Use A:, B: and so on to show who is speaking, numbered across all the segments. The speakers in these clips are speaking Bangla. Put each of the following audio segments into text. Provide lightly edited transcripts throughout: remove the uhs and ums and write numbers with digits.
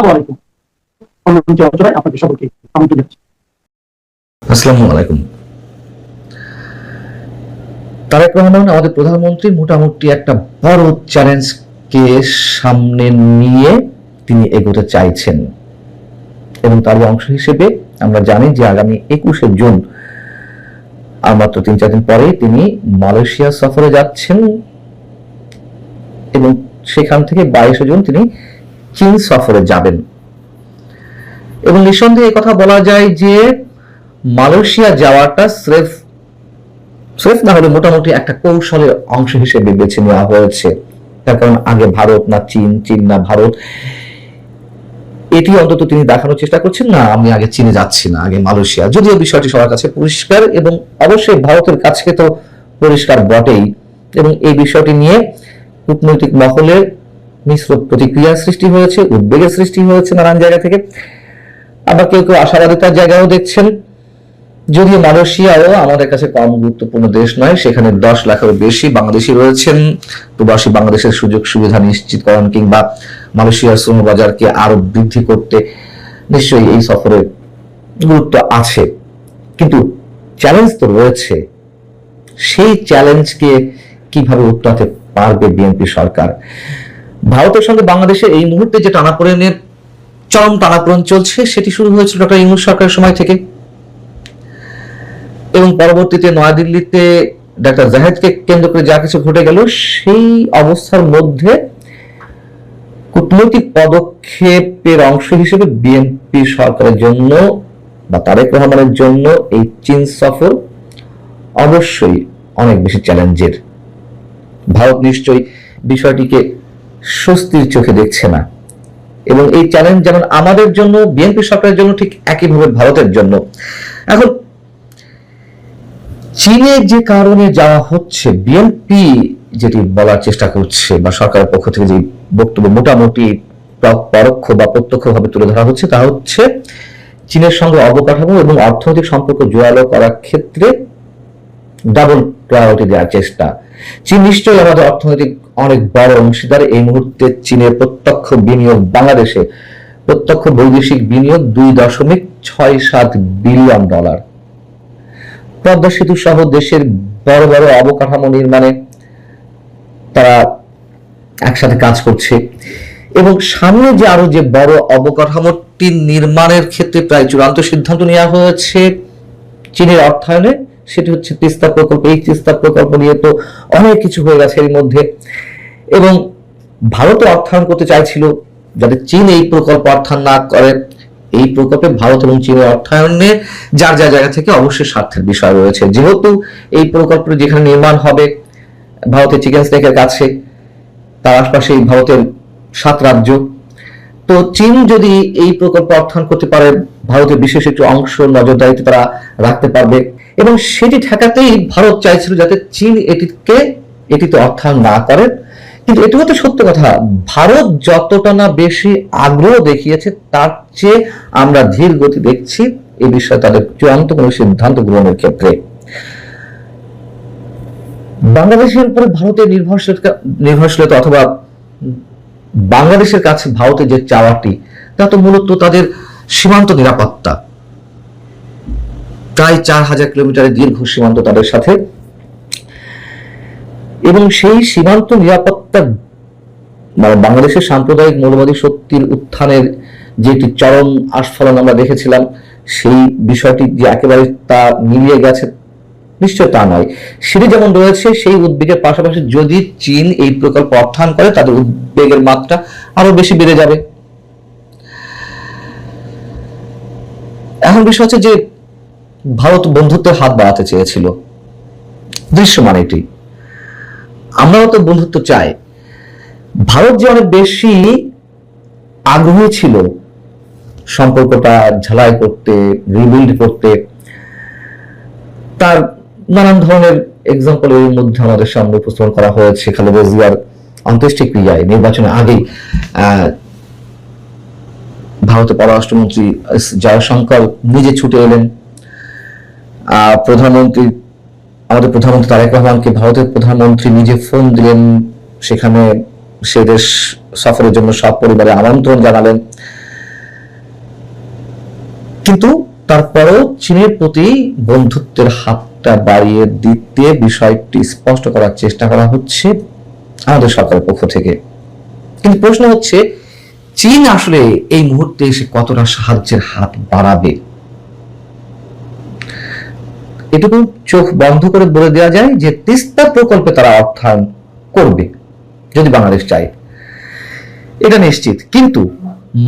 A: আপনাকে সকলকে আমন্ত্রণ জানাচ্ছি।
B: আসসালামু আলাইকুম। তারেক রহমান আমাদের প্রধানমন্ত্রী মোটামুটি একটা বড় চ্যালেঞ্জকে সামনে নিয়ে তিনি এগোতে চাইছেন এবং তার অংশ হিসেবে আমরা জানি যে আগামী 21শে জুন আর মাত্র 3-4 দিন পরে তিনি মালয়েশিয়া সফরে যাচ্ছেন এবং সেখান থেকে 22শে জুন তিনি চীন সফরে যাবেন এবং নিঃসন্দেহে কথা বলা যায় যে মালয়েশিয়া যাওয়াটা স্রেফ না হলে মোটামুটি একটা কৌশলের অংশ হিসেবে বেছে নেওয়া হয়েছে। তার কারণ আগে ভারত না চীন, চীন না ভারত, এটি অন্তত তিনি দেখানোর চেষ্টা করছেন না আমি আগে চীনে যাচ্ছি না, আগে মালয়েশিয়া। যদিও বিষয়টি সবার কাছে পরিষ্কার এবং অবশ্যই ভারতের কাছে তো পরিষ্কার বটেই এবং এই বিষয়টি নিয়ে কূটনৈতিক মহলে মিশ্র প্রতিক্রিয়া সৃষ্টি হয়েছে, উদ্বেগের সৃষ্টি হয়েছে নানান জায়গা থেকে। আবার কেউ কেউ আশাবাদিতার জায়গাও দেখছেন। যদিও মালয়েশিয়াও আমাদের কাছে কম গুরুত্বপূর্ণ দেশ নয়, সেখানে 10 লাখেরও বেশি বাংলাদেশি রয়েছেন। প্রবাসী বাংলাদেশের সুযোগ সুবিধা নিশ্চিতকরণ কিংবা মালয়েশিয়ার শ্রম বাজারকে আরো বৃদ্ধি করতে নিশ্চয়ই এই সফরের গুরুত্ব আছে, কিন্তু চ্যালেঞ্জ তো রয়েছে। সেই চ্যালেঞ্জকে কিভাবে উত্তরাতে পারবে বিএনপি সরকার? ভারতের সঙ্গে বাংলাদেশের এই মুহূর্তে যে টানাপোড়েনের চরম টানাপোড়েন চলছে সেটি শুরু হয়েছিল ডক্টর ইউনূস সরকারের সময় থেকে এবং পরবর্তীতে নয়াদিল্লিতে ডাক্তার জাহেদকে কেন্দ্র করে যা কিছু ঘটে গেল, সেই অবস্থার মধ্যে কূটনৈতিক পদক্ষেপের অংশ হিসেবে বিএনপি সরকারের জন্য বা তারেক রহমানের জন্য এই চীন সফর অবশ্যই অনেক বেশি চ্যালেঞ্জের। ভারত নিশ্চয়ই বিষয়টিকে স্বস্তির চোখে দেখছে না এবং এই চ্যালেঞ্জ যেমন আমাদের জন্য বিএনপি সরকারের জন্য ঠিক একইভাবে ভারতের জন্য। এখন চীনে যে কারণে যাওয়া হচ্ছে, বিএনপি যেটি বলার চেষ্টা করছে বা সরকারের পক্ষ থেকে যে বক্তব্য মোটামুটি পরোক্ষ বা প্রত্যক্ষভাবে তুলে ধরা হচ্ছে তা হচ্ছে চীনের সঙ্গে অবকাঠামো এবং অর্থনৈতিক সম্পর্ক জোরালো করার ক্ষেত্রে ডাবল প্রায়োরিটি দেওয়ার চেষ্টা। চীন নিশ্চয়ই আমাদের অর্থনৈতিক অনেক বড় অংশীদার। এই মুহূর্তে চীনের প্রত্যক্ষ বিনিয়োগ বাংলাদেশে, প্রত্যক্ষ বৈদেশিক বিনিয়োগ $2.67 বিলিয়ন। পদ্মা সেতু সহ দেশের বড় বড় অবকাঠামো নির্মাণে তারা একসাথে কাজ করছে এবং সামনে যে আরো যে বড় অবকাঠামোটি নির্মাণের ক্ষেত্রে প্রায় চূড়ান্ত সিদ্ধান্ত নেওয়া হয়েছে চীনের অর্থায়নে, সেটি হচ্ছে তিস্তা প্রকল্প। এই তিস্তা প্রকল্প নিয়ে তো অনেক কিছু হয়ে গেছে এর মধ্যে এবং ভারতও অর্থায়ন করতে চাইছিল, যাতে চীন এই প্রকল্প অর্থায়ন না করে। এই প্রকল্পে ভারত এবং চীনের অর্থায়নে যার যা জায়গা থেকে অবশ্যই স্বার্থের বিষয় রয়েছে। যেহেতু এই প্রকল্পটি যেখানে নির্মাণ হবে ভারতের চিকেন স্নেকের কাছে, তার আশপাশে ভারতের 7 রাজ্য, তো চীন যদি এই প্রকল্প অর্থায়ন করতে পারে ভারতের বিশেষ একটি অংশ নজরদারিতে তারা রাখতে পারবে এবং সেটি ঠেকাতেই ভারত চাইছিল যাতে চীন এটিতে অর্থায়ন না করে। কিন্তু এটি হচ্ছে সত্য কথা, ভারত যতটা না বেশি আগ্রহ দেখিয়েছে তার চেয়ে আমরা ধীর গতি দেখছি এই বিষয়ে তাদের চূড়ান্ত কোনো সিদ্ধান্ত গ্রহণের ক্ষেত্রে। বাংলাদেশের উপরে ভারতের নির্ভরশীলতা অথবা বাংলাদেশের কাছে ভারতের যে চাওয়াটি তা তো মূলত তাদের সীমান্ত নিরাপত্তা। প্রায় 4000 কিলোমিটারের দীর্ঘ সীমান্ত তাদের সাথে এবং সেই সীমান্ত নিরাপত্তা মানে বাংলাদেশের সাম্প্রদায়িক মৌলবাদী শক্তির উত্থানের যে একটি চরম আস্ফলন আমরা দেখেছিলাম, সেই বিষয়টি যে একেবারে তা মিলিয়ে গেছে নিশ্চয় তা নয়। সেটি যেমন রয়েছে, সেই উদ্বেগের পাশাপাশি যদি চীন এই প্রকল্প অর্থায়ন করে তাদের উদ্বেগের মাত্রা আরো বেশি বেড়ে যাবে। এখন বিষয় হচ্ছে যে ভারত বন্ধুত্বের হাত বাড়াতে চেয়েছিল, দৃশ্যমান এটি। আমরাও তো বন্ধুত্ব চাই। ভারত যে অনেক বেশি আগ্রহী ছিল সম্পর্কটা ঝালাই করতে, রিবিল্ড করতে, তার নানান ধরনের এক্সাম্পল এর মধ্যে আমাদের সামনে উপস্থাপন করা হয়েছে। খালেদা জিয়ার অন্ত্যেষ্টিক্রিয়ায় নির্বাচনের আগেই ভারতের পররাষ্ট্রমন্ত্রী জয়শঙ্কর নিজে ছুটে এলেন। আমাদের প্রধানমন্ত্রী তারেক রহমানকে ভারতের প্রধানমন্ত্রী নিজে ফোন দিলেন, সেখানে সে দেশ সফরের জন্য সব পরিবারে আমন্ত্রণ জানালেন। কিন্তু তারপরও চীনের প্রতি বন্ধুত্বের হাতটা বাড়িয়ে দিতে বিষয়টি স্পষ্ট করার চেষ্টা করা হচ্ছে আমাদের সরকারের পক্ষ থেকে। কিন্তু প্রশ্ন হচ্ছে, চীন আসলে এই মুহূর্তে এসে কতটা সাহায্যের হাত বাড়াবে? এটুকু চোখ বন্ধ করে বলে দেওয়া যায় যে তিস্তা প্রকল্পে তারা অর্থায়ন করবে যদি বাংলাদেশ চায়, এটা নিশ্চিত। কিন্তু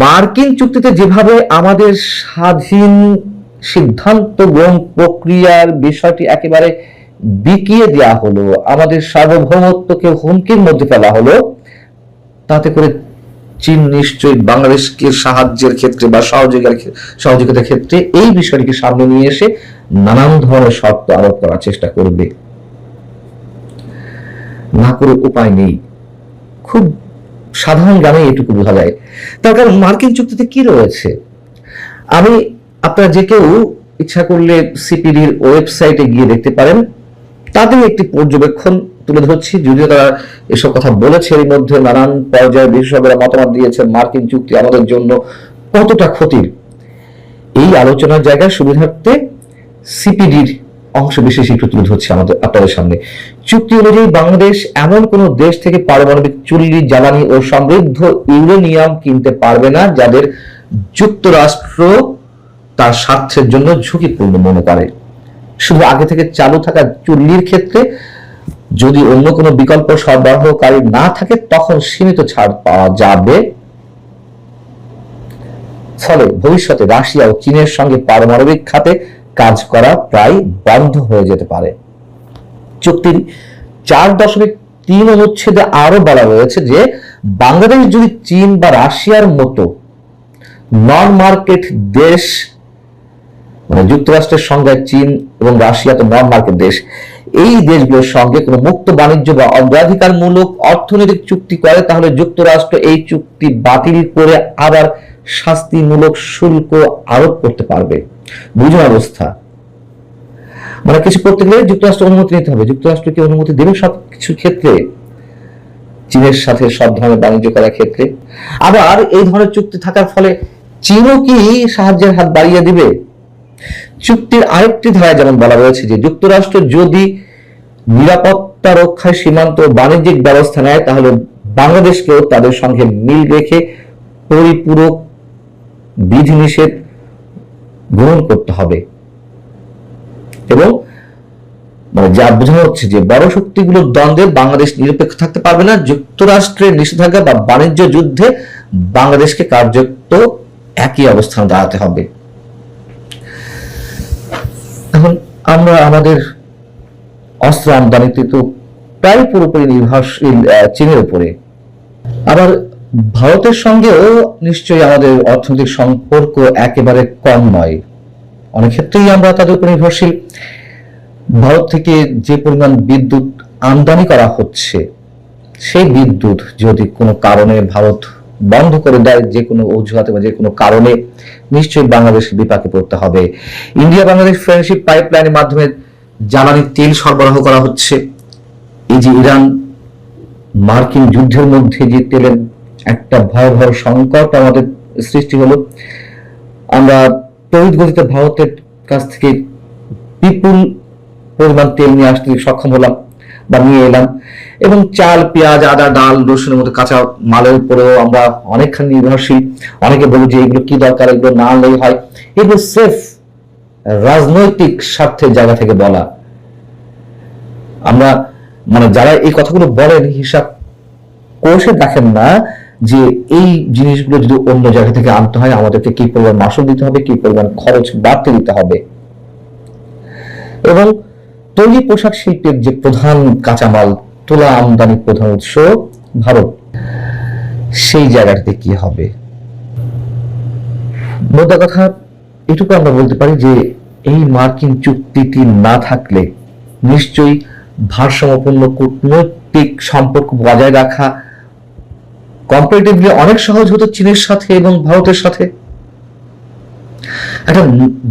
B: মার্কিন চুক্তিতে যেভাবে আমাদের স্বাধীন সিদ্ধান্ত গ্রহণ প্রক্রিয়ার বিষয়টি একেবারে বিকিয়ে দেওয়া হলো, আমাদের সার্বভৌমত্বকে হুমকির মধ্যে ফেলা হলো, তাতে করে চীন নিশ্চয়ই বাংলাদেশকে সাহায্যের ক্ষেত্রে বা সহযোগিতার ক্ষেত্রে এই বিষয়টিকে সামনে নিয়ে এসে নানান ধরনের শর্ত আরোপ করার চেষ্টা করবে। না করে উপায় নেই, খুব সাধারণ জ্ঞানে এটুকু বোঝা যায়। তার কারণ মার্কিন চুক্তিতে কি রয়েছে, আমি আপনারা যে কেউ ইচ্ছা করলে সিপিডির ওয়েবসাইটে গিয়ে দেখতে পারেন। তাদের একটি পর্যবেক্ষণ তুলে ধরছি, যদিও তারা এসব কথা বলেছে, এর মধ্যে নানান পর্যায়ে বিশেষজ্ঞরা মতামত দিয়েছে মার্কিন চুক্তি আমাদের জন্য কতটা ক্ষতির। এই আলোচনার জায়গায় সুবিধার্থে সিপিডির অংশ বিশেষ একটু তুলে ধরছি আপনাদের সামনে। চুক্তি অনুযায়ী বাংলাদেশ এমন কোন দেশ থেকে পারমাণবিক চুল্লি, জ্বালানি ও সমৃদ্ধ ইউরেনিয়াম কিনতে পারবে না যাদের যুক্তরাষ্ট্র তার স্বার্থের জন্য ঝুঁকিপূর্ণ মনে করে। শুধু আগে থেকে চালু থাকা চুল্লির ক্ষেত্রে যদি অন্য কোনো বিকল্প সরবরাহকারী না থাকে তখন সীমিত ছাড় পাওয়া যাবে। ফলে ভবিষ্যতে রাশিয়া ও চীনের সঙ্গে পারমাণবিক খাতে কাজ করা প্রায় বন্ধ হয়ে যেতে পারে। চুক্তির 4.3 অনুচ্ছেদে আরো বলা রয়েছে যে বাংলাদেশ যদি চীন বা রাশিয়ার মতো নন মার্কেট দেশ, মানে যুক্তরাষ্ট্রের সঙ্গে চীন এবং রাশিয়া তো নন মার্কেট দেশ, এই দেশগুলোর সঙ্গে কোনো মুক্ত বাণিজ্য বা অগ্রাধিকারমূলক অর্থনৈতিক চুক্তি করে তাহলে যুক্তরাষ্ট্র এই চুক্তি বাতিল করে আবার শাস্তিমূলক শুল্ক আরোপ করতে পারবে। বুঝুন অবস্থা, মানে কিছু করতে গেলে যুক্তরাষ্ট্র অনুমতি নিতে হবে। যুক্তরাষ্ট্রকে অনুমতি দেবে সব কিছু ক্ষেত্রে, চীনের সাথে সব ধরনের বাণিজ্য করার ক্ষেত্রে। আবার এই ধরনের চুক্তি থাকার ফলে চীনও কি সাহায্যের হাত বাড়িয়ে দিবে? চুক্তির আরেকটি ধারায় যেমন বলা রয়েছে যে যুক্তরাষ্ট্র যদি নিরাপত্তা রক্ষায় সীমান্ত ও বাণিজ্যিক ব্যবস্থা নেয় তাহলে বাংলাদেশকেও তাদের সঙ্গে মিল রেখে পরিপূরক বিধিনিষেধ গ্রহণ করতে হবে। এবং মানে যা বোঝানো হচ্ছে যে বড় শক্তিগুলোর দ্বন্দ্বে বাংলাদেশ নিরপেক্ষ থাকতে পারবে না, যুক্তরাষ্ট্রের নিষেধাজ্ঞা বা বাণিজ্য যুদ্ধে বাংলাদেশকে কার্যত একই অবস্থানে দাঁড়াতে হবে। এখন আমরা আমাদের অস্ত্র আমদানিতে তো প্রায় পুরোপুরি নির্ভরশীল চীনের উপরে। আবার ভারতের সঙ্গেও নিশ্চয়ই আমাদের অর্থনৈতিক সম্পর্ক একেবারে কম নয়, অনেক ক্ষেত্রেই আমরা তাদের উপর নির্ভরশীল। ভারত থেকে যে পরিমাণ বিদ্যুৎ আমদানি করা হচ্ছে, সেই বিদ্যুৎ যদি কোনো কারণে ভারত বন্ধ করে দেয়, যে কোনো অজুহাতে বা যে কোনো কারণে, নিশ্চয়ই বাংলাদেশকে বিপাকে পড়তে হবে। ইন্ডিয়া বাংলাদেশ ফ্রেন্ডশিপ পাইপলাইনের মাধ্যমে জ্বালানি তেল সরবরাহ করা হচ্ছে। এই যে ইরান মার্কিন যুদ্ধের মধ্যে যে তেলের একটা ভয়াবহ সংকট আমাদের সৃষ্টি হলো, আমরা তড়িৎ গতিতে ভারতের কাছ থেকে বিপুল পরিমাণ তেল নিয়ে আসতে সক্ষম হলাম বা নিয়ে এলাম। এবং চাল, পেঁয়াজ, আদা, ডাল, রসুনের মতো কাঁচা মালের উপরেও আমরা অনেকখানি নির্ভরশীল। অনেকে বলে যে এগুলো কি দরকার, এগুলো না আনলেই হয়। এগুলো সেফ রাজনৈতিক স্বার্থের জায়গা থেকে বলা। আমরা মানে যারা এই কথাগুলো বলেন হিসাব কষে দেখেন না যে এই জিনিসগুলো যদি অন্য জায়গা থেকে আনতে হয় আমাদেরকে কি পরিমাণ মাসুল দিতে হবে, কি পরিমাণ খরচ বাড়তে দিতে হবে। এবং তৈরি পোশাক শিল্পের যে প্রধান কাঁচামাল, তুলা আমদানির প্রধান উৎস ভারত, সেই জায়গাটাতে কি হবে? মোদ্দা কথা এটুকু আমরা বলতে পারি যে এই মার্কিন চুক্তিটি না থাকলে নিশ্চয়ই ভারসাম্যপূর্ণ কূটনৈতিক সম্পর্ক বজায় রাখা কম্পারেটিভলি অনেক সহজ হতো চীনের সাথে এবং ভারতের সাথে। একটা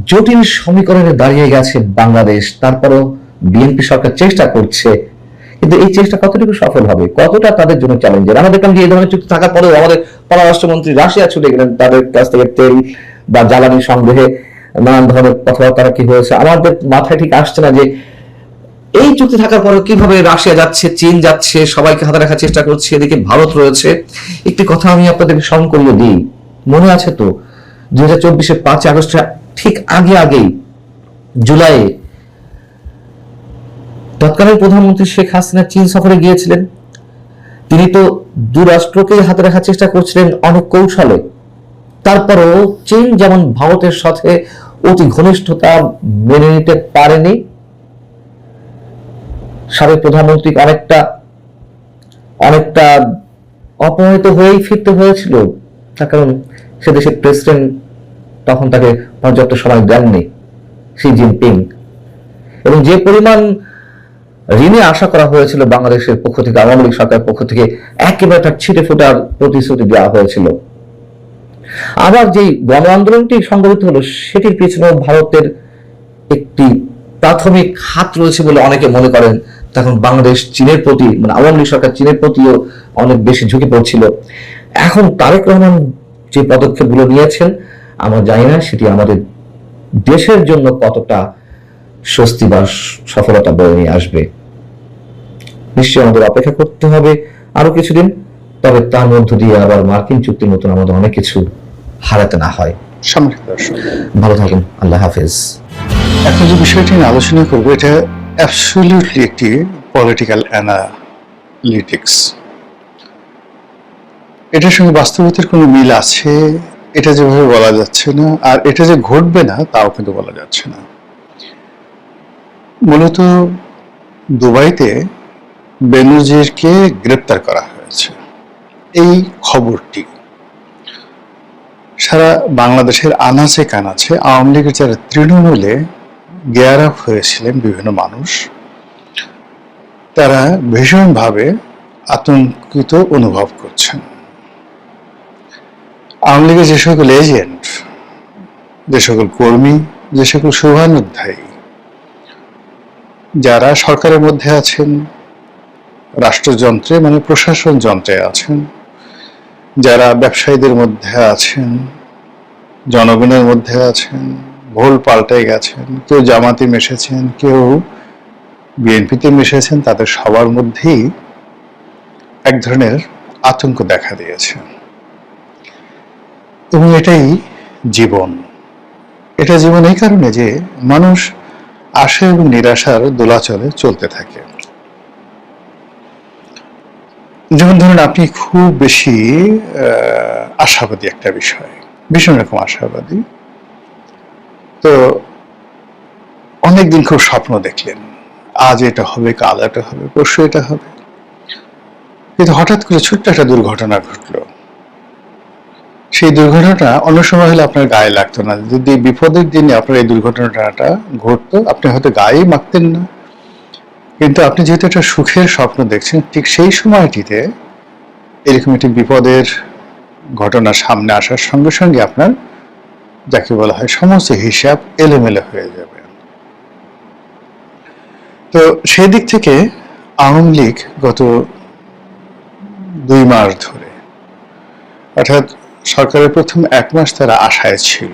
B: জটিল সমীকরণে দাঁড়িয়ে গেছে বাংলাদেশ, তারপরও বিএনপি সরকার চেষ্টা করছে, কিন্তু এই চেষ্টা কতটুকু সফল হবে, কতটা তাদের জন্য চ্যালেঞ্জের। আমরা দেখলাম যে এই ধরনের চুক্তি থাকার পরেও আমাদের পররাষ্ট্রমন্ত্রী রাশিয়া ছুটে গেলেন তাদের কাছ থেকে তেল বা জ্বালানি সংগ্রহে। নানান ধরনের কথাবার্তা কি হয়েছে, আমাদের মাথায় ঠিক আসছে না যে এই চুক্তি থাকার পরে কিভাবে রাশিয়া যাচ্ছে, চীন যাচ্ছে, সবাইকে হাতে রাখার চেষ্টা করছে, এদিকে ভারত রয়েছে। একটি কথা আমি আপনাদেরকে স্মরণ করিয়ে দিই, মনে আছে তো 2024-এর 5 আগস্ট ঠিক আগেই জুলাইয়ে তৎকালীন প্রধানমন্ত্রী শেখ হাসিনা চীন সফরে গিয়েছিলেন। তিনি তো দুরাষ্ট্রকে হাতে রাখার চেষ্টা করছিলেন অনেক কৌশলে। তারপরও চীন যেমন ভারতের সাথে অতি ঘনিষ্ঠতা মেনে নিতে পারেনি, সাবেক প্রধানমন্ত্রী অনেকটা অপমানিত হয়েই ফিরতে হয়েছিল, তার কারণ সে দেশের প্রেসিডেন্ট তখন তাকে পর্যাপ্ত সময় দেননি, শি জিনপিং। এবং যে পরিমাণ ঋণে আশা করা হয়েছিল বাংলাদেশের পক্ষ থেকে, আওয়ামী লীগ সরকারের পক্ষ থেকে, একেবারে তার ছিটে ফোটার প্রতিশ্রুতি দেওয়া হয়েছিল। আবার যেই গণ আন্দোলনটি সংগঠিত হলো সেটির পিছনে ভারতের একটি প্রাথমিক হাত রয়েছে বলে অনেকে মনে করেন। তখন বাংলাদেশ চীনের প্রতি, মানে আওয়ামী লীগ সরকার চীনের প্রতিও অনেক বেশি ঝুঁকে পড়ছিল। এখন তারেক রহমান যে পদক্ষেপগুলো নিয়েছেন, আমরা জানি না সেটি আমাদের দেশের জন্য কতটা স্বস্তি বা সফলতা বয়ে নিয়ে আসবে। নিশ্চয়ই আমাদের অপেক্ষা করতে হবে আরো কিছুদিন, তবে তার মধ্য দিয়ে আবার মার্কিন চুক্তির মতন আমাদের অনেক কিছু হারাতে না হয়।
C: সম্মানিত দর্শক,
B: ভালো থাকুন, আল্লাহ হাফেজ।
C: এখন যে বিষয়টি নিয়ে আলোচনা করবো, এটা অ্যাবসলিউটলি একটি পলিটিক্যাল অ্যানালিটিক্স। এটার সঙ্গে বাস্তবতার কোনো মিল আছে এটা যেভাবে বলা যাচ্ছে না, আর এটা যে ঘটবে না তাও কিন্তু বলা যাচ্ছে না। মূলত দুবাইতে বেনজিরকে গ্রেপ্তার করা হয়েছে, এই খবরটি সারা বাংলাদেশের আনাচে কানাচে আওয়ামী লীগের যারা তৃণমূলে গেয়ার আপ হয়েছিলেন বিভিন্ন মানুষ, তারা ভীষণভাবে আতঙ্কিত অনুভব করছেন। আওয়ামী লীগের যে সকল এজেন্ট, যে সকল কর্মী, যে সকল শুভানুধ্যায়ী যারা সরকারের মধ্যে আছেন, রাষ্ট্রযন্ত্রে মানে প্রশাসন যন্ত্রে আছেন, যারা ব্যবসায়ীদের মধ্যে আছেন, জনগণের মধ্যে আছেন, ভোল পাল্টে গেছেন, কেউ জামাতে মিশেছেন, কেউ বিএনপিতে মিশেছেন, তাদের সবার মধ্যেই এক ধরনের আতঙ্ক দেখা দিয়েছে। এবং এটাই জীবন। এটা জীবন এই কারণে যে মানুষ আশা এবং নিরাশার দোলাচলে চলতে থাকে। যেমন ধরুন, আপনি খুব বেশি আশাবাদী একটা বিষয়, ভীষণ রকম আশাবাদী, তো অনেকদিন খুব স্বপ্ন দেখলেন, আজ এটা হবে, কাল এটা হবে, পরশু এটা হবে, কিন্তু হঠাৎ করে ছোট্ট একটা দুর্ঘটনা ঘটলো। সেই দুর্ঘটনাটা অন্য সময় হলে আপনার গায়ে লাগতো না, যদি বিপদের দিনে আপনার এই দুর্ঘটনাটা ঘটতো আপনি হয়তো গায়েই মাখতেন না, কিন্তু আপনি যেহেতু একটা সুখের স্বপ্ন দেখছেন, ঠিক সেই সময়টিতে এরকম একটি বিপদের ঘটনা সামনে আসার সঙ্গে সঙ্গে আপনার, যাকে বলা হয়, সমস্ত হিসাব এলোমেলো হয়ে যাবে। তো সেই দিক থেকে আওয়ামী লীগ গত 2 মাস ধরে, অর্থাৎ সরকারের প্রথম 1 মাস তারা আশায় ছিল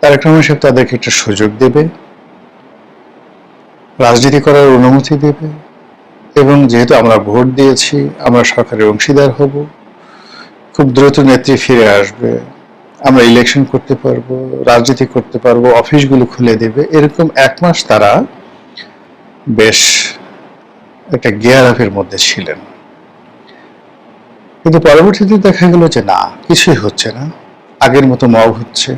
C: তারেক রহমান সাহেব তাদেরকে একটা সুযোগ দেবে, রাজনীতি করার অনুমতি দেবে, এবং যেহেতু আমরা ভোট দিয়েছি, আমরা সরকারের অংশীদার হব, খুব দ্রুত নেত্রী ফিরে আসবে, আমরা ইলেকশন করতে পারবো, রাজনীতি করতে পারবো, অফিসগুলো খুলে দেবে, এরকম 1 মাস তারা বেশ একটা গিয়ার আপের মধ্যে ছিলেন। কিন্তু পরবর্তীতে দেখা গেল যে না, কিছুই হচ্ছে না, আগের মতো মব হচ্ছে।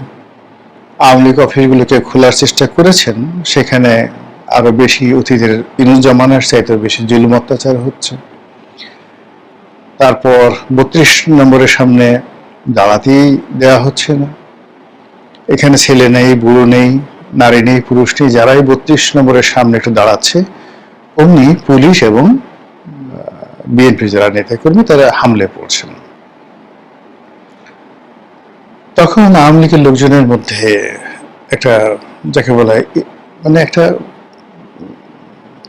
C: আওয়ামী লীগ অফিসগুলোকে খোলার চেষ্টা করেছেন, সেখানে আরো বেশি অতীতের ইনুস জামানার চাইতে বেশি জুলুম অত্যাচার হচ্ছে। তারপর 32 নম্বরের সামনে দাঁড়াতেই দেওয়া হচ্ছে না, এখানে ছেলে নেই, বুড়ো নেই, নারী নেই, পুরুষ নেই, যারাই 32 নম্বরের সামনে একটু দাঁড়াচ্ছে অমনি পুলিশ এবং বিএনপি যারা নেতাকর্মী তারা হামলে পড়ছেন। তখন আওয়ামী লীগের লোকজনের মধ্যে একটা, যাকে বলা হয়, মানে একটা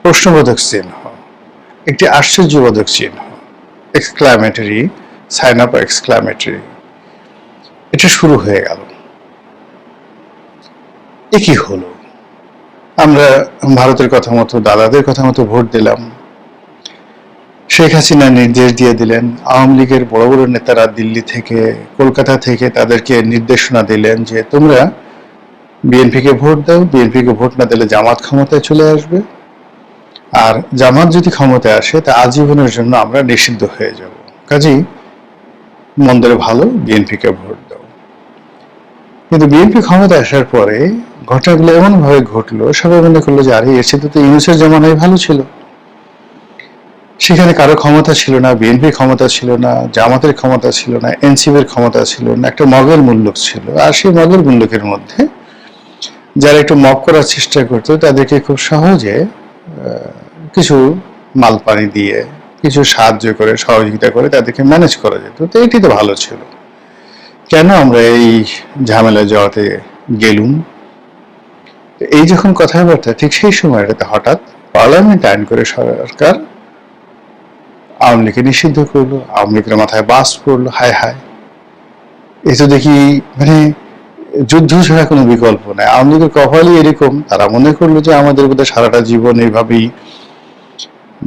C: প্রশ্নবোধক চিহ্ন, একটি আশ্চর্যবোধক চিহ্ন, এক্সক্লামেটরি সাইন আপ, এক্সক্লামেটরি, এটা শুরু হয়ে গেল। কি হলো? আমরা ভারতের কথা মতো, দাদাদের কথা মতো ভোট দিলাম। শেখ হাসিনা নির্দেশ দিয়ে দিলেন, আওয়ামী লীগের বড় বড় নেতারা দিল্লি থেকে, কলকাতা থেকে তাদেরকে নির্দেশনা দিলেন যে তোমরা বিএনপিকে ভোট দাও, বিএনপিকে ভোট না দিলে জামাত ক্ষমতায় চলে আসবে, আর জামাত যদি ক্ষমতায় আসে তা আজীবনের জন্য আমরা নিষিদ্ধ হয়ে যাব। কাজেই মন্দের ভালো, বিএনপিকে ভোট দাও। কিন্তু বিএনপি ক্ষমতায় আসার পরে ঘটনাগুলো এমন ভাবে ঘটলো, সবাই মনে করলো যে আরে এর সাথে তো ইউনূসের জামানায় ভালো ছিল। সেখানে কারো ক্ষমতা ছিল না, বিএনপির ক্ষমতা ছিল না, জামাতের ক্ষমতা ছিল না, এনসিপির ক্ষমতা ছিল না, একটা মগের মুল্লুক ছিল। আর সেই মগের মুল্লুকের মধ্যে যারা একটু মগ করার চেষ্টা করতো তাদেরকে খুব সহজে কিছু মাল পানি দিয়ে, কিছু সাহায্য করে, সহযোগিতা করে তাদেরকে ম্যানেজ করা যেত। তো এটি তো ভালো ছিল। কেন আমরা এই ঝামেলা জড়াতে গেলুম? এই যখন কথাবার্তা, ঠিক সেই সময়টাতে হঠাৎ পার্লামেন্ট আইন করে সরকার আওয়ামী লীগকে নিষিদ্ধ করলো, আওয়ামী লীগের মাথায় বাস পড়লো। হায় হায়, এই তো দেখি মানে যুদ্ধ ছাড়া কোনো বিকল্প নাই। আওয়ামী লীগের কপালই এরকম, তারা মনে করলো যে আমাদের বোধহয় সারাটা জীবন এইভাবেই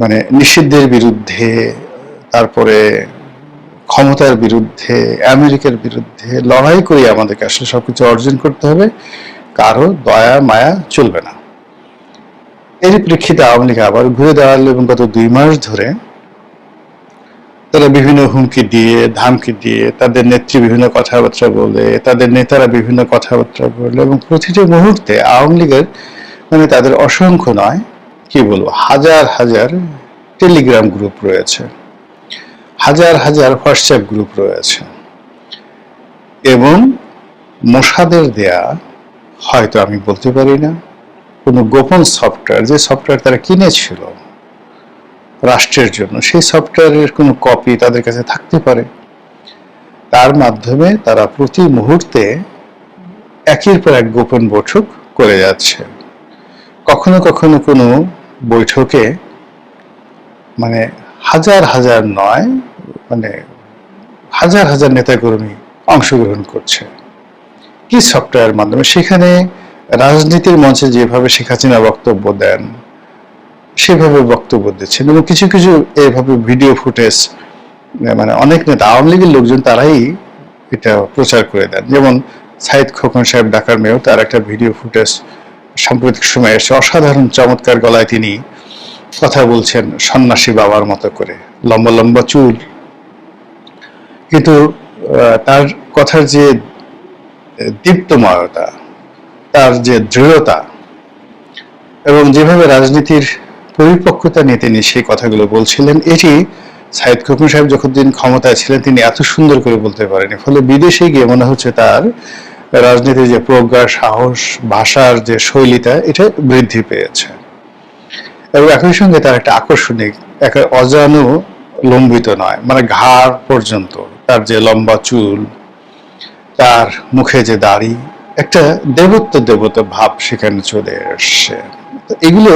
C: মানে নিষিদ্ধের বিরুদ্ধে, তারপরে ক্ষমতার বিরুদ্ধে, আমেরিকার বিরুদ্ধে লড়াই করে আমাদেরকে আসলে সবকিছু অর্জন করতে হবে, কারো দয়া মায়া চলবে না। এর প্রেক্ষিতে আওয়ামী লীগ আবার ঘুরে দাঁড়ালো এবং গত 2 মাস ধরে তারা বিভিন্ন হুমকি দিয়ে, ধামকি দিয়ে, তাদের নেত্রী বিভিন্ন কথাবার্তা বলে, তাদের নেতারা বিভিন্ন কথাবার্তা বলে, এবং প্রতিটি মুহূর্তে আওয়ামী লীগের মানে তাদের অসংখ্য নয়, কি বলবো, হাজার হাজার টেলিগ্রাম গ্রুপ রয়েছে, হাজার হাজার হোয়াটসঅ্যাপ গ্রুপ রয়েছে, এবং মোসাদের দেয়া, হয়তো আমি বলতে পারি না, কোনো গোপন সফটওয়্যার, যে সফটওয়্যার তারা কিনেছিল রাষ্ট্রের জন্য, সেই সফটওয়্যারের কোনো কপি তাদের কাছে থাকতে পারে। তার মাধ্যমে তারা প্রতি মুহূর্তে একের পর এক গোপন বৈঠক করে যাচ্ছে। কখনো কখনো কোনো বৈঠকে মানে হাজার হাজার নয়, মানে হাজার হাজার নেতাকর্মী অংশগ্রহণ করছে। কি সফটওয়্যারের মাধ্যমে? সেখানে রাজনীতির মঞ্চে যেভাবে শেখ হাসিনা বক্তব্য দেন সেভাবে বক্তব্য দিচ্ছেন, এবং কিছু কিছু এইভাবে ভিডিও ফুটেজ মানে অনেক নেতা, আওয়ামী লীগের লোকজন তারাই এটা প্রচার করে দেন। যেমন সাইদ খোকন সাহেব, ঢাকার মেয়র, তার একটা ভিডিও ফুটেজ সাম্প্রতিক সময়ে এসে অসাধারণ চমৎকার গলায় তিনি কথা বলছেন সন্ন্যাসী বাবার মতো করে, লম্বা লম্বা চুল, কিন্তু তার কথার যে দীপ্তময়তা, তার যে দৃঢ়তা, এবং যেভাবে রাজনীতির পরিপক্কতা নিয়ে তিনি সেই কথাগুলো বলছিলেন, এটি সাইদ খোকন সাহেব যখন তিনি ক্ষমতায় ছিলেন তিনি এত সুন্দর করে বলতে পারেনি। ফলে বিদেশে গিয়ে মনে হচ্ছে তার রাজনীতির যে প্রজ্ঞা, সাহস, ভাষার যে শৈলীটা, এটা বৃদ্ধি পেয়েছে। এবং একই সঙ্গে তার একটা আকর্ষণিক, একটা অজানুলম্বিত নয়, মানে ঘাড় পর্যন্ত তার যে লম্বা চুল, তার মুখে যে দাড়ি, একটা দেবত্ব ভাব সেখানে চলে এসছে। এগুলো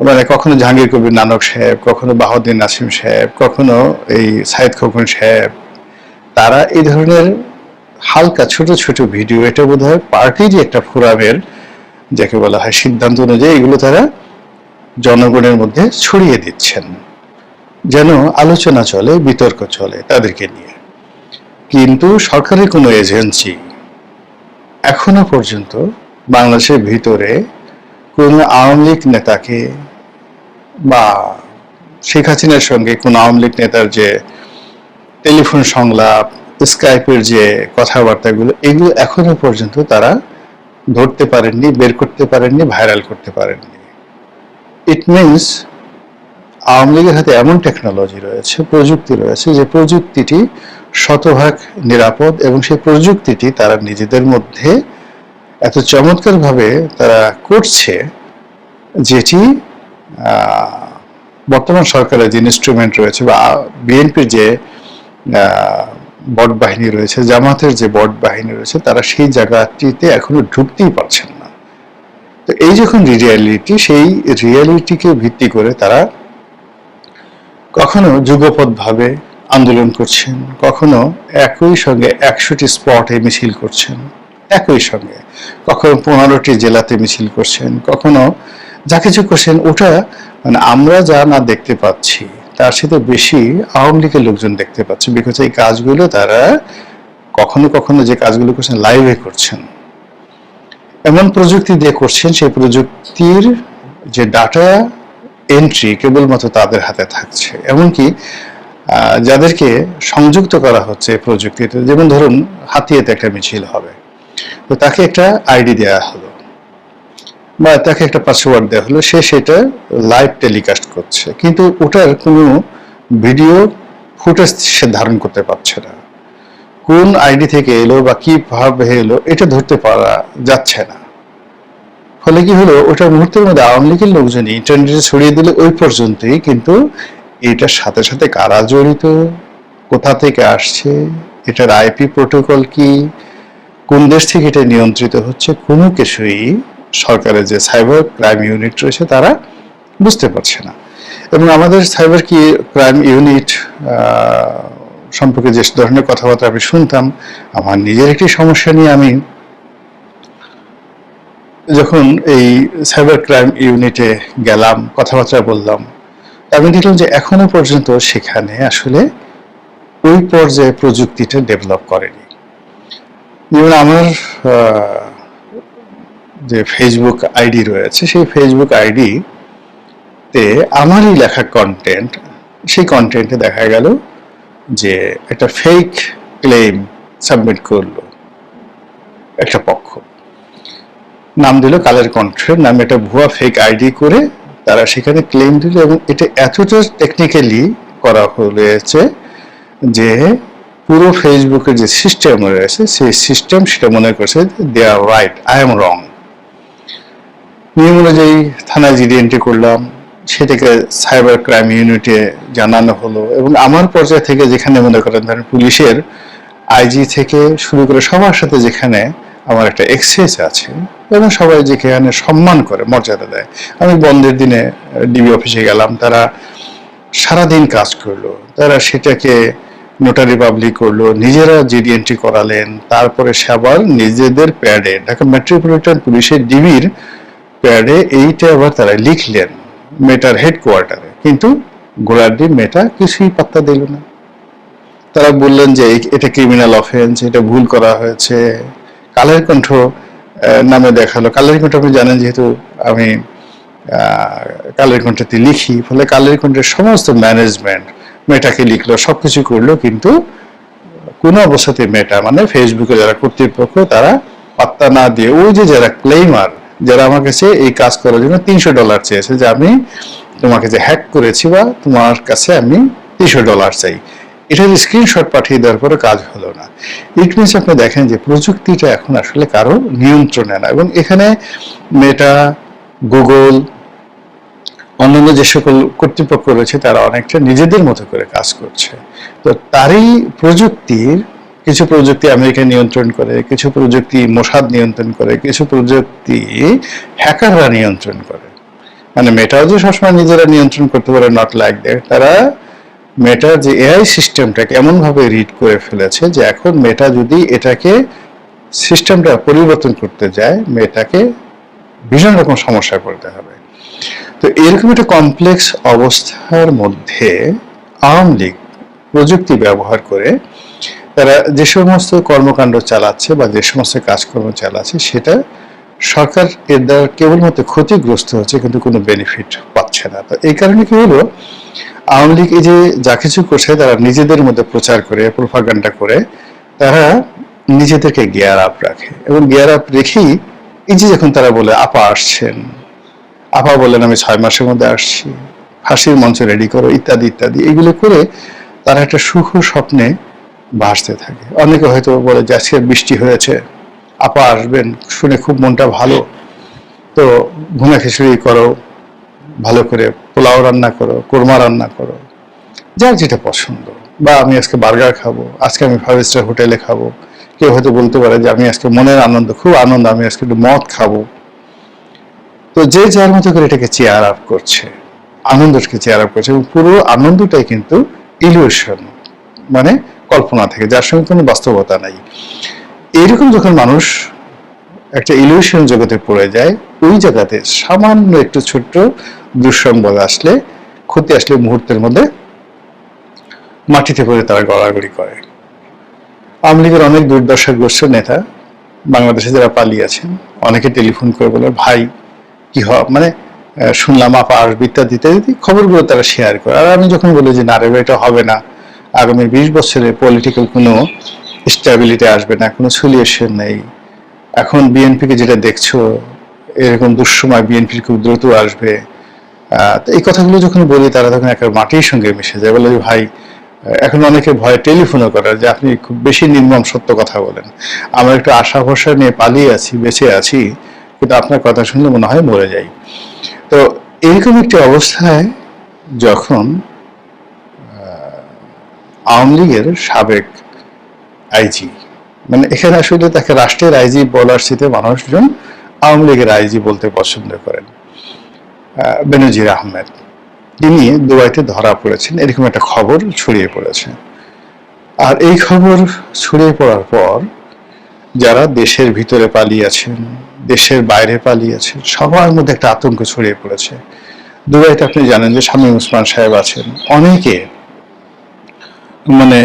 C: মানে কখনো জাহাঙ্গীর কবির নানক সাহেব, কখনো বাহাউদ্দিন নাসিম সাহেব, কখনো এই সাইদ খোকন সাহেব, তারা এই ধরনের হালকা ছোট ছোট ভিডিও, এটা বোধহয় পার্টিরই একটা ফোরামের যাকে বলা হয় সিদ্ধান্ত অনুযায়ী, এগুলো তারা জনগণের মধ্যে ছড়িয়ে দিচ্ছেন, যেন আলোচনা চলে, বিতর্ক চলে তাদেরকে নিয়ে। কিন্তু সরকারি কোনো এজেন্সি এখনো পর্যন্ত বাংলাদেশের ভিতরে কোনো আওয়ামী লীগ নেতাকে বা শেখ হাসিনার সঙ্গে কোনো আওয়ামী লীগ নেতার যে টেলিফোন সংলাপ, স্কাইপের যে কথাবার্তাগুলো, এগুলো এখনো পর্যন্ত তারা ধরতে পারেননি, বের করতে পারেননি, ভাইরাল করতে পারেননি। ইট মিনস আওয়ামী লীগের হাতে এমন টেকনোলজি রয়েছে, প্রযুক্তি রয়েছে, যে প্রযুক্তিটি শতভাগ নিরাপদ, এবং সেই প্রযুক্তিটি তারা নিজেদের মধ্যে এত চমৎকারভাবে তারা করছে, যেটি বর্তমান সরকারের যে ইনস্ট্রুমেন্ট রয়েছে, বা বিএনপির যে বট বাহিনী রয়েছে, জামাতের যে বট বাহিনী রয়েছে, তারা সেই জায়গাটিতে এখনো ঢুকতেই পারছেন না। তো এই যখন রিয়ালিটি, সেই রিয়ালিটিকে ভিত্তি করে তারা কখনো যুগপৎভাবে আন্দোলন করছেন, কখনো একই সঙ্গে 100টি স্পটে মিছিল করছেন, একই সঙ্গে কখনো 15টি জেলাতে মিছিল করছেন, কখনো যা কিছু করছেন ওটা মানে আমরা যা না দেখতে পাচ্ছি তার সাথে বেশি আওয়ামী লীগের লোকজন দেখতে পাচ্ছে, বিকজ এই কাজগুলো তারা কখনো কখনো যে কাজগুলো করছেন লাইভে করছেন, এমন প্রযুক্তি দিয়ে করছেন সেই প্রযুক্তির যে ডাটা এন্ট্রি কেবলমাত্র তাদের হাতে থাকছে। এমনকি যাদেরকে সংযুক্ত করা হচ্ছে প্রযুক্তিতে, যেমন ধরুন হাতিয়াতে একটা মিছিল হবে, তো তাকে একটা আইডি দেওয়া হলো বা তাকে একটা পাসওয়ার্ড দেওয়া হলো, সে সেটা লাইভ টেলিকাস্ট করছে, কিন্তু ওটার কোনো ভিডিও ফুটেজ সে ধারণ করতে পারছে না, কোন আইডি থেকে এলো বা কিভাবে এলো এটা ধরতে পারা যাচ্ছে না। ফলে কি হলো, ওটা মুহূর্তের মধ্যে আওয়ামী লীগের লোকজনই ইন্টারনেটে ছড়িয়ে দিলে ওই পর্যন্তই, কিন্তু এটার সাথে সাথে কারা জড়িত, কোথা থেকে আসছে, এটার আইপি প্রোটোকল কি, কোন দেশ থেকে এটা নিয়ন্ত্রিত হচ্ছে, কোনো কিছুই সরকারের যে সাইবার ক্রাইম ইউনিট রয়েছে তারা বুঝতে পারছে না। এবং আমাদের সাইবার ক্রাইম ইউনিট সম্পর্কে যে ধরনের কথাবার্তা আমি শুনতাম, আমার নিজের একটি সমস্যা নিয়ে আমি যখন এই সাইবার ক্রাইম ইউনিটে গেলাম, কথাবার্তা বললাম, আমি দেখলাম যে এখনো পর্যন্ত সেখানে আসলে ওই পর্যায়ে প্রযুক্তিটা ডেভেলপ করেনি। যেমন আমার যে ফেসবুক আইডি রয়েছে, সেই ফেসবুক আইডি তে আমারই লেখা কন্টেন্ট, সেই কন্টেন্টে দেখা গেল যে একটা ফেক ক্লেম সাবমিট করলো একটা পক্ষ, নাম দিল কালের কণ্ঠের নামে একটা ভুয়া ফেক আইডি করে তারা সেখানে ক্লেম দিল, এবং এটা এতটা টেকনিক্যালি করা হয়েছে যে পুরো ফেসবুকের যে সিস্টেম রয়েছে সেই সিস্টেম সেটা মনে করছে দে আর রাইট, আই এম রং। নিয়ম অনুযায়ী থানায় জিডি এন্ট্রি করলাম, সেটাকে সাইবার ক্রাইম ইউনিটে জানানো হলো, এবং আমার পর্যায় থেকে যেখানে মনে করেন ধরেন পুলিশের আইজি থেকে শুরু করে সবার সাথে যেখানে আমার একটা এক্সেস আছে এবং সবাই যেখানে সম্মান করে মর্যাদা দেয়। আমি বন্ধের দিনে ডিবি অফিসে গেলাম, তারা সারাদিন কাজ করলো, তারা সেটাকে নোটারি পাবলিক করলো, নিজেরা জিডি এন্ট্রি করালেন, তারপরে সে আবার নিজেদের প্যাডে ঢাকা মেট্রোপলিটন পুলিশের ডিবির প্যাডে এইটা আবার তারা লিখলেন মেটার হেডকোয়ার্টারে, কিন্তু গোড়ার মেটা কিছুই পাত্তা দিল না। তারা বললেন যে এটা ক্রিমিনাল অফেন্স, এটা ভুল করা হয়েছে, কালের কণ্ঠ নামে দেখালো। কালের কণ্ঠ আপনি জানেন, যেহেতু আমি কালের কণ্ঠতে লিখি, ফলে কালের কণ্ঠের সমস্ত ম্যানেজমেন্ট মেটাকে লিখলো, সবকিছু করলো, কিন্তু কোনো অবস্থাতে মেটা মানে ফেসবুকে যারা কর্তৃপক্ষ তারা পাত্তা না দিয়ে ওই যে যারা ক্লেমার, যারা আমার কাছে এই কাজ করার জন্য $300 চেয়েছে, যে আমি তোমাকে যে হ্যাক করেছি বা তোমার কাছে আমি $300 চাই, এটার স্ক্রিনশট পাঠিয়ে দেওয়ার পরে কাজ হলো না। ইট মিনস আপনি দেখেন যে প্রযুক্তিটা এখন আসলে কারো নিয়ন্ত্রণে না, এবং এখানে মেটা, গুগল, অন্যান্য যে সকল কর্তৃপক্ষ রয়েছে তারা অনেকটা নিজেদের মতো করে কাজ করছে। তো তারই প্রযুক্তির কিছু প্রযুক্তি আমেরিকা নিয়ন্ত্রণ করে, কিছু প্রযুক্তি মোসাদ নিয়ন্ত্রণ করে, কিছু প্রযুক্তি হ্যাকাররা নিয়ন্ত্রণ করে। মানে মেটাও যে সবসময় নিজেরা নিয়ন্ত্রণ করতে পারে, নট লাইক দ্যাট। তারা মেটার যে এআই সিস্টেমটাকে এমনভাবে রিড করে ফেলেছে যে এখন মেটা যদি এটাকে সিস্টেমটা পরিবর্তন করতে যায়, মেটাকে ভীষণ রকম সমস্যা করতে হবে। তো এরকম একটা কমপ্লেক্স অবস্থার মধ্যে আওয়ামী লীগ প্রযুক্তি ব্যবহার করে তারা যে সমস্ত কর্মকাণ্ড চালাচ্ছে বা যে সমস্ত কাজকর্ম চালাচ্ছে, সেটা সরকার এর দ্বারা কেবলমাত্র ক্ষতিগ্রস্ত হচ্ছে, কিন্তু কোনো বেনিফিট পাচ্ছে না। তো এই কারণে কি হলো, আওয়ামী লীগ এই যে যা কিছু করছে তারা নিজেদের মধ্যে প্রচার করে, প্রোপাগান্ডা করে, তারা নিজেদেরকে গিয়ার আপ রাখে, এবং গিয়ার আপ রেখেই এই যে যখন তারা বলে আপা আসছেন, আপা বলেন আমি 6 মাসের মধ্যে আসছি, ফাঁসির মঞ্চ রেডি করো, ইত্যাদি ইত্যাদি, এগুলো করে তারা একটা সুখ স্বপ্নে ভাসতে থাকে। অনেকে হয়তো বলে যে আজকে বৃষ্টি হয়েছে, আপা আসবেন শুনে খুব মনটা ভালো, তো ভুনা খিচুড়ি করো, ভালো করে পোলাও রান্না করো, কোরমা রান্না করো, যার যেটা পছন্দ, বা আমি আজকে বার্গার খাবো, আজকে আমি 5 স্টার হোটেলে খাবো। কেউ হয়তো বলতে পারে যে আমি আজকে মনের আনন্দ, খুব আনন্দ, আমি আজকে একটু মদ খাবো। তো যে যার মতো করে এটাকে চেয়ার আপ করছে, আনন্দকে চেয়ার আপ করছে, এবং পুরো আনন্দটাই কিন্তু ইলিউশন, মানে কল্পনা থেকে, যার সঙ্গে কোনো বাস্তবতা নাই। এইরকম যখন মানুষ একটা ইলিউশন জগতে পড়ে যায়, ওই জায়গাতে সামান্য একটু ছোট্ট দুঃসংবাদ আসলে, ক্ষতি আসলে মুহূর্তের মধ্যে মাটিতে পড়ে তারা গড়াগড়ি করে। আওয়ামী লীগের অনেক দুর্দশাগ্রস্ত নেতা বাংলাদেশে যারা পালিয়ে আছেন, অনেকে টেলিফোন করে বলে ভাই কি মানে শুনলাম আপা আসবে ইত্যাদি ইত্যাদি খবরগুলো তারা শেয়ার করে। আর আমি যখন বলি যে না রে এটা হবে না, আগামী 20 বছরে পলিটিক্যাল কোনো স্টেবিলিটি আসবে না, কোনো সলিউশন নেই, এখন বিএনপিকে যেটা দেখছো এরকম দুঃসময় বিএনপির খুব দ্রুত আসবে, তো এই কথাগুলো যখন বলি তারা তখন একটা মাটির সঙ্গে মিশে যায়, বলে ভাই এখন অনেকে ভয়ে টেলিফোনও করে যে আপনি খুব বেশি নির্মম সত্য কথা বলেন, আমরা একটু আশা ভরসা নিয়ে পালিয়ে আছি, বেঁচে আছি, কিন্তু আপনার কথা শুনলে মনে হয় মরে যাই। তো এইরকম একটি অবস্থায় যখন আওয়ামী লীগের সাবেক আইজি, মানে এখানে আসলে তাকে রাষ্ট্রের আইজি বলার সাথে মানুষজন আওয়ামী লীগের আইজি বলতে পছন্দ করেন, বেনজির আহমেদ, তিনি দুবাইতে ধরা পড়েছেন, এরকম একটা খবর ছড়িয়ে পড়েছে। আর এই খবর ছড়িয়ে পড়ার পর যারা দেশের ভিতরে পালিয়েছেন, দেশের বাইরে পালিয়েছেন, সবার মধ্যে একটা আতঙ্ক ছড়িয়ে পড়েছে। দুবাইতে আপনি জানেন যে শামীম ওসমান সাহেব আছেন, অনেকে মানে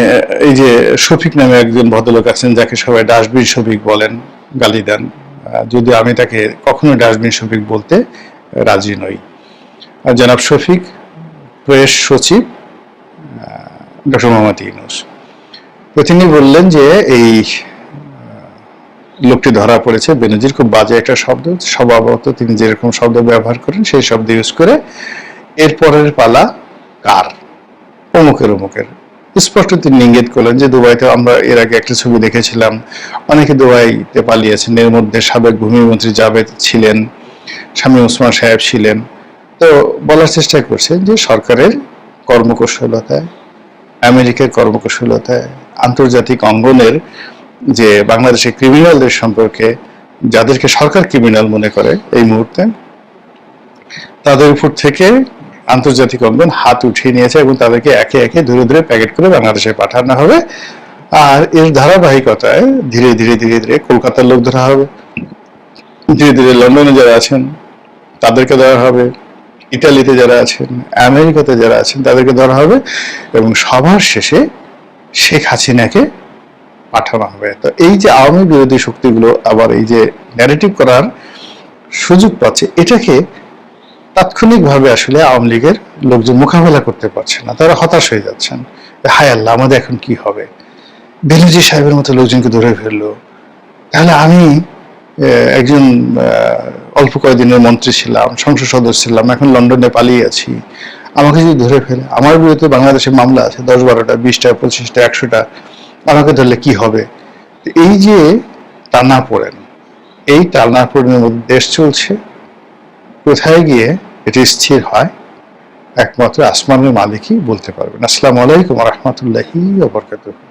C: এই যে শফিক নামে একজন ভদ্রলোক আছেন যাকে সবাই ডাস্টবিন শফিক বলেন, গালি দেন, যদিও আমি তাকে কখনো ডাস্টবিন শফিক বলতে রাজি নই। জনাব শফিক প্রেস সচিব ডক্টর মোহাম্মদ ইউনূস, তো তিনি বললেন যে এই লোকটি ধরা পড়েছে, বেনজির খুব বাজে একটা শব্দ, স্বভাবত তিনি যেরকম শব্দ ব্যবহার করেন সেই শব্দ ইউজ করে এরপরের পালা কার, অমুকের অমুকের, স্পষ্ট তিনি ইঙ্গিত করলেন যে দুবাইতে আমরা এর আগে একটা ছবি দেখেছিলাম, অনেকে দুবাইতে পালিয়েছেন, এর মধ্যে সাবেক ভূমিমন্ত্রী জাভেদ ছিলেন, শামীম ওসমান সাহেব ছিলেন। তো বলার চেষ্টা করছেন যে সরকারের কর্মকুশলতায়, আমেরিকার কর্মকুশলতায়, আন্তর্জাতিক অঙ্গনের যে বাংলাদেশের ক্রিমিনালদের সম্পর্কে, যাদেরকে সরকার ক্রিমিনাল মনে করে এই মুহূর্তে, তাদের উপর থেকে আন্তর্জাতিক অঙ্গন হাত উঠিয়ে নিয়েছে এবং তাদেরকে একে একে ধীরে ধীরে প্যাকেট করে বাংলাদেশে পাঠানো হবে। আর এর ধারাবাহিকতায় ধীরে ধীরে ধীরে ধীরে কলকাতার লোক ধরা হবে, ধীরে ধীরে লন্ডনে যারা আছেন তাদেরকে ধরা হবে, ইতালিতে যারা আছেন, আমেরিকাতে যারা আছেন তাদেরকে ধরা হবে, এবং সবার শেষে শেখ হাসিনাকে পাঠানো হবে। তো এই যে আওয়ামী বিরোধী শক্তিগুলো আবার এই যে ন্যারেটিভ করার সুযোগ পাচ্ছে, এটাকে তাৎক্ষণিকভাবে আসলে আওয়ামী লীগের লোকজন মোকাবেলা করতে পারছে না, তারা হতাশ হয়ে যাচ্ছেন, হায় আল্লাহ আমাদের এখন কি হবে, বেনজির সাহেবের মতো লোকজনকে ধরে ফেললো, তাহলে আমি একজন অল্প কয়েকদিনের মন্ত্রী ছিলাম, সংসদ সদস্য ছিলাম, এখন লন্ডনে পালিয়ে আছি, আমাকে যদি ধরে ফেলে, আমার বিরুদ্ধে বাংলাদেশে মামলা আছে 10-12টা, 20টা, 25টা, 100টা, আমাকে ধরলে কি হবে। এই যে টানাপোড়েন, এই টানাপোড়েনের মধ্যে দেশ চলছে, কোথায় গিয়ে এটি স্থির হয় একমাত্র আসমানের মালিকই বলতে পারবেন। আসসালামু আলাইকুম ওয়া রাহমাতুল্লাহি ওয়া বারাকাতুহু।